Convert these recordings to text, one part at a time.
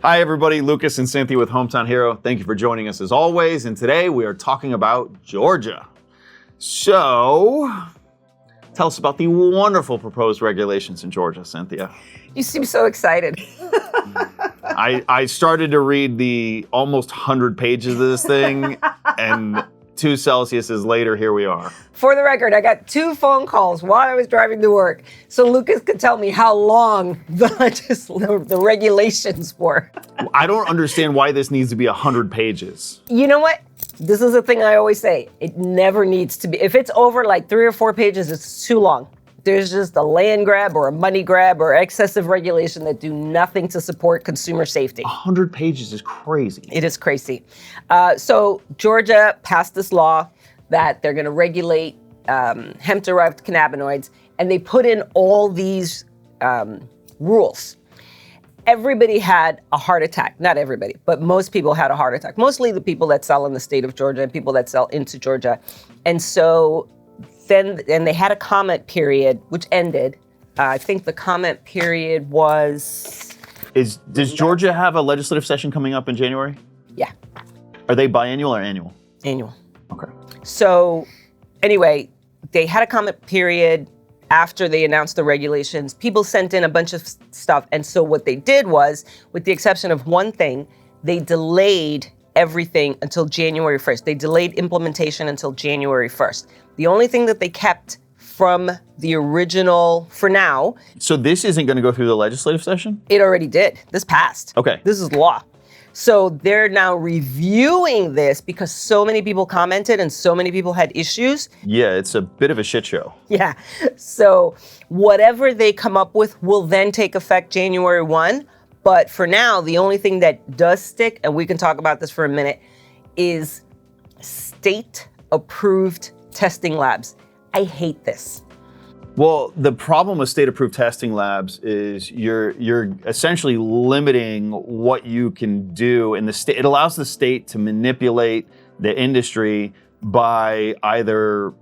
Hi, everybody. Lucas and Cynthia with Hometown Hero. Thank you for joining us as always. And today we are talking about Georgia. So, tell us about the wonderful proposed regulations in Georgia, Cynthia. You seem so excited. I started to read the almost 100 pages of this thing, and 2 Celsiuses later, here we are. For the record, I got 2 phone calls while I was driving to work, so Lucas could tell me how long the regulations were. I don't understand why this needs to be 100 pages. You know what? This is a thing I always say. It never needs to be. If it's over like 3 or 4 pages, it's too long. There's just a land grab or a money grab or excessive regulation that do nothing to support consumer safety. 100 pages is crazy. It is crazy. So Georgia passed this law that they're going to regulate hemp-derived cannabinoids, and they put in all these rules. Everybody had a heart attack. Not everybody, but most people had a heart attack. Mostly the people that sell in the state of Georgia and people that sell into Georgia. And so then they had a comment period, which ended. I think the comment period was... Does Georgia have a legislative session coming up in January? Yeah. Are they biannual or annual? Annual. Okay. So anyway, they had a comment period after they announced the regulations. People sent in a bunch of stuff. And so what they did was, with the exception of one thing, they delayed everything until January 1st. They delayed implementation until January 1st. The only thing that they kept from the original, for now... So this isn't going to go through the legislative session? It already did. This passed. Okay. This is law. So they're now reviewing this because so many people commented and so many people had issues. Yeah, it's a bit of a shit show. Yeah. So whatever they come up with will then take effect January 1. But for now, the only thing that does stick, and we can talk about this for a minute, is state-approved testing labs. I hate this. Well, the problem with state-approved testing labs is you're essentially limiting what you can do in the state. It allows the state to manipulate the industry by either,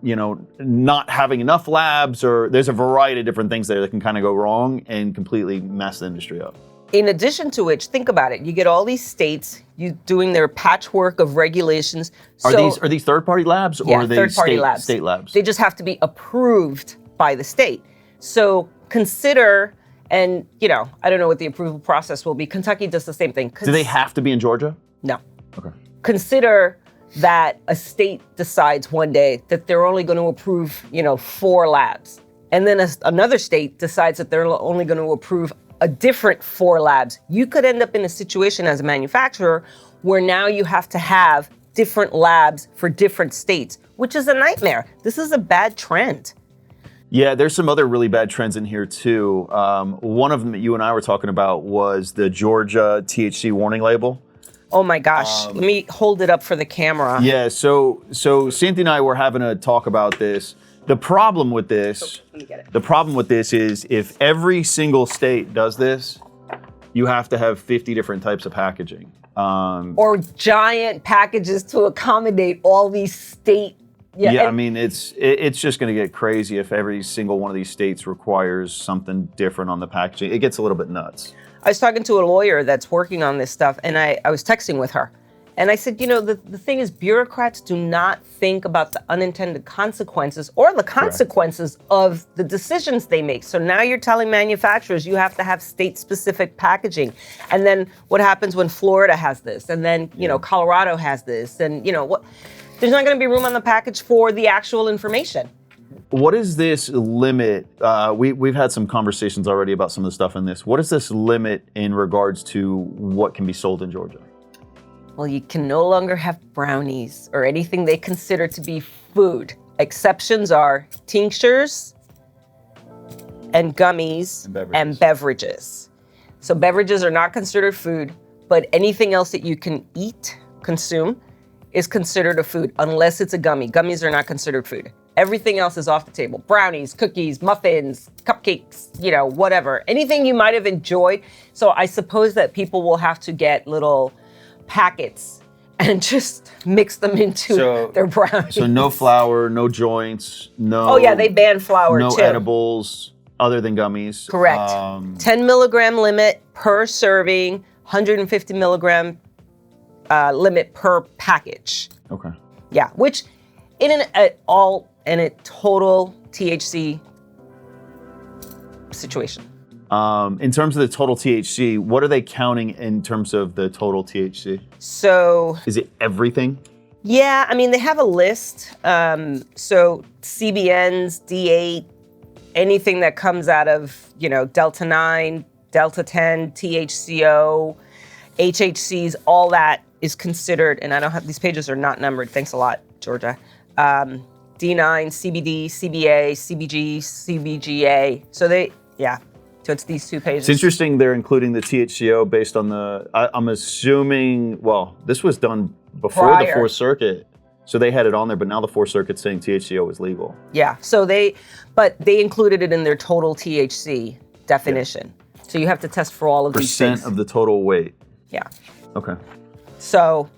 not having enough labs, or there's a variety of different things there that can kind of go wrong and completely mess the industry up. In addition to which, think about it. You get all these states doing their patchwork of regulations. Are these third-party labs, or are they state labs? They just have to be approved by the state. So consider, and I don't know what the approval process will be. Kentucky does the same thing. Do they have to be in Georgia? No. Okay. Consider that a state decides one day that they're only going to approve, 4 labs. And then another state decides that they're only going to approve a different 4 labs. You could end up in a situation as a manufacturer where now you have to have different labs for different states, which is a nightmare. This is a bad trend. Yeah, there's some other really bad trends in here too. One of them that you and I were talking about was the Georgia THC warning label. Oh my gosh, let me hold it up for the camera. Yeah, so Cynthia and I were having a talk about this. The problem with this, is if every single state does this, you have to have 50 different types of packaging. Or giant packages to accommodate all these state. Yeah, I mean, it's just going to get crazy if every single one of these states requires something different on the packaging. It gets a little bit nuts. I was talking to a lawyer that's working on this stuff, and I was texting with her. And I said, the thing is, bureaucrats do not think about the unintended consequences or the consequences of the decisions they make. So now you're telling manufacturers you have to have state-specific packaging. And then what happens when Florida has this? And then, Colorado has this. And, what? There's not going to be room on the package for the actual information. What is this limit? We've had some conversations already about some of the stuff in this. What is this limit in regards to what can be sold in Georgia? Well, you can no longer have brownies or anything they consider to be food. Exceptions are tinctures and gummies and beverages. So beverages are not considered food, but anything else that you can eat, consume, is considered a food, unless it's a gummy. Gummies are not considered food. Everything else is off the table. Brownies, cookies, muffins, cupcakes, whatever. Anything you might have enjoyed. So I suppose that people will have to get little packets and just mix them into their brownies. So no flour, no joints, no... Oh yeah, they ban flour too. No edibles other than gummies. Correct. 10 milligram limit per serving, 150 milligram limit per package. Okay. Yeah, which in a total THC situation. In terms of the total THC, what are they counting in terms of the total THC? So is it everything? Yeah, I mean, they have a list. So CBNs, D8, anything that comes out of, Delta 9, Delta 10, THCO, HHCs, all that is considered, and I don't have, these pages are not numbered. Thanks a lot, Georgia. D9, CBD, CBA, CBG, CBGA. So so it's these 2 pages. It's interesting they're including the THCO based on I'm assuming, this was done before the Fourth Circuit. So they had it on there, but now the Fourth Circuit's saying THCO is legal. Yeah, so they included it in their total THC definition. Yeah. So you have to test for all of these things. Percent of the total weight. Yeah. Okay. So,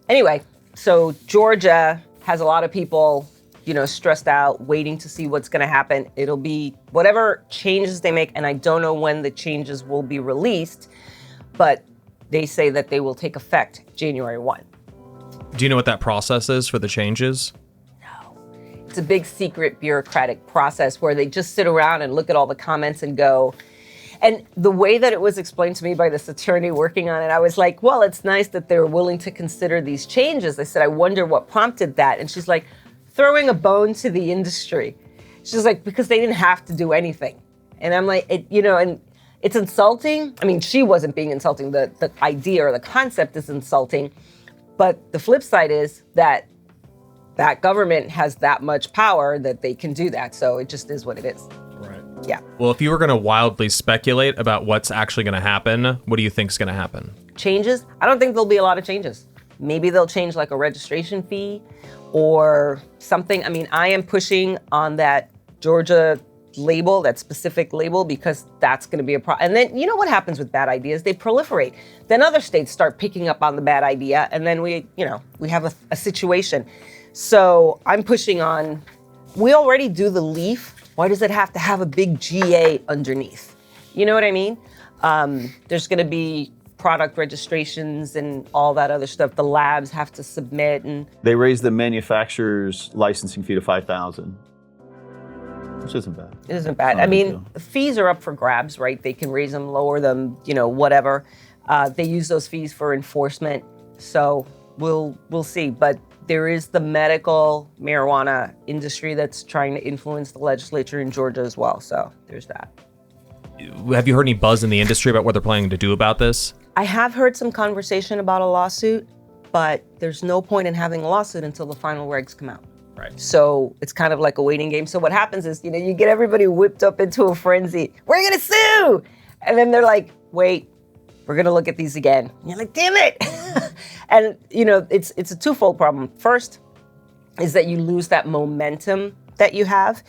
anyway, so Georgia has a lot of people, stressed out, waiting to see what's going to happen. It'll be whatever changes they make, and I don't know when the changes will be released, but they say that they will take effect January 1. Do you know what that process is for the changes? No. It's a big secret bureaucratic process where they just sit around and look at all the comments and go. And the way that it was explained to me by this attorney working on it, I was like, well, it's nice that they're willing to consider these changes. I said, I wonder what prompted that. And she's like, throwing a bone to the industry. She's like, because they didn't have to do anything. And I'm like, and it's insulting. I mean, she wasn't being insulting. The idea or the concept is insulting. But the flip side is that government has that much power that they can do that. So it just is what it is. Right. Yeah. Well, if you were going to wildly speculate about what's actually going to happen, what do you think is going to happen? Changes? I don't think there'll be a lot of changes. Maybe they'll change like a registration fee or something. I mean, I am pushing on that Georgia label, that specific label, because that's going to be a problem. And then, what happens with bad ideas? They proliferate. Then other states start picking up on the bad idea, and then we have a situation. So I'm pushing on, we already do the leaf. Why does it have to have a big GA underneath? You know what I mean? There's going to be product registrations and all that other stuff. The labs have to submit, and they raised the manufacturer's licensing fee to $5,000, which isn't bad. It isn't bad. I mean, fees are up for grabs, right? They can raise them, lower them, whatever. They use those fees for enforcement, so we'll see. But there is the medical marijuana industry that's trying to influence the legislature in Georgia as well. So there's that. Have you heard any buzz in the industry about what they're planning to do about this? I have heard some conversation about a lawsuit, but there's no point in having a lawsuit until the final regs come out. Right. So it's kind of like a waiting game. So what happens is, you get everybody whipped up into a frenzy. We're going to sue. And then they're like, wait, we're going to look at these again. And you're like, damn it. And, it's a twofold problem. First is that you lose that momentum that you have.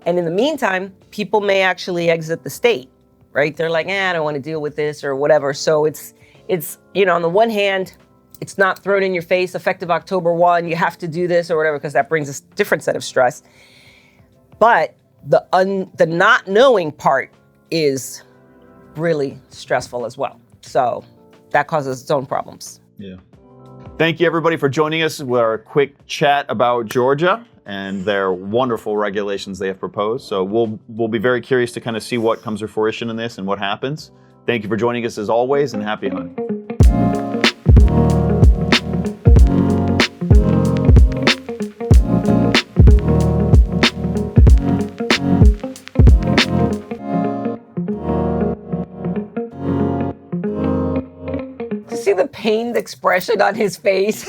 And in the meantime, people may actually exit the state, right? They're like, I don't want to deal with this or whatever. So it's on the one hand, it's not thrown in your face, effective October 1, you have to do this or whatever, because that brings a different set of stress. But the not knowing part is really stressful as well. So that causes its own problems. Yeah. Thank you, everybody, for joining us with our quick chat about Georgia and their wonderful regulations they have proposed. So we'll be very curious to kind of see what comes to fruition in this and what happens. Thank you for joining us as always, and happy hunting. See the pained expression on his face?